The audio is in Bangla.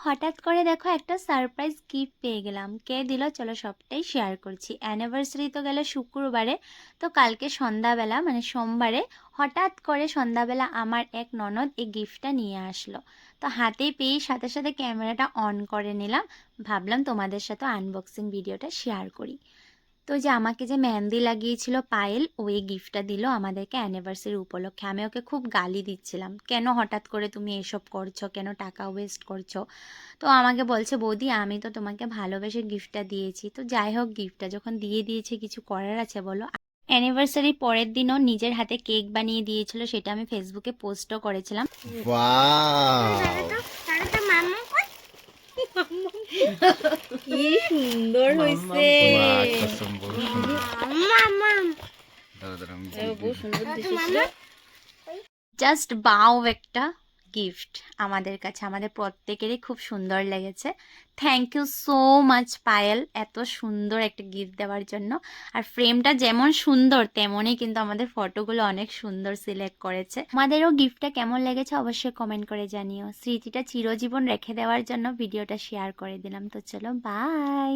হঠাৎ করে দেখো একটা সারপ্রাইজ গিফট পেয়ে গেলাম। কে দিল চলো সবটাই শেয়ার করছি। অ্যানিভার্সারি তো গেল শুক্রবারে, তো কালকে সন্ধ্যাবেলা মানে সোমবারে হঠাৎ করে সন্ধ্যাবেলা আমার এক ননদ এই গিফটটা নিয়ে আসলো। তো হাতেই পেয়ে সাথে সাথে ক্যামেরাটা অন করে নিলাম, ভাবলাম তোমাদের সাথে আনবক্সিং ভিডিওটা শেয়ার করি। তো যে আমাকে যে মেহেন্দি লাগিয়েছিল পায়েল, ও এই গিফটটা দিল আমাদেরকে অ্যানিভার্সারি উপলক্ষে। আমি ওকে খুব গালি দিচ্ছিলাম, কেন হঠাৎ করে তুমি এসব করছো, কেন টাকা ওয়েস্ট করছো। তো আমাকে বলছে বৌদি আমি তো তোমাকে ভালোবেসে গিফটটা দিয়েছি। তো যাই হোক, গিফটটা যখন দিয়ে দিয়েছে কিছু করার আছে বলো। অ্যানিভার্সারি পরের দিনও নিজের হাতে কেক বানিয়ে দিয়েছিল, সেটা আমি ফেসবুকে পোস্টও করেছিলাম। ওয়াও, কি সুন্দর হয়েছে। বাহ কসম বহু সুন্দর। দাঁড়া দাঁড়া আমি বহু সুন্দর দিয়েছে। জাস্ট বাও একটা গিফট আমাদের কাছে, আমাদের প্রত্যেকেরই খুব সুন্দর লেগেছে। Thank you so much Payel, এত সুন্দর একটা গিফট দেওয়ার জন্য। আর ফ্রেমটা যেমন সুন্দর তেমনই কিন্তু আমাদের ফটোগুলো অনেক সুন্দর সিলেক্ট করেছে। আমাদেরও গিফটটা কেমন লেগেছে অবশ্যই কমেন্ট করে জানিও। স্মৃতিটা চিরজীবন রেখে দেওয়ার জন্য ভিডিওটা শেয়ার করে দিলাম। তো চলো বাই।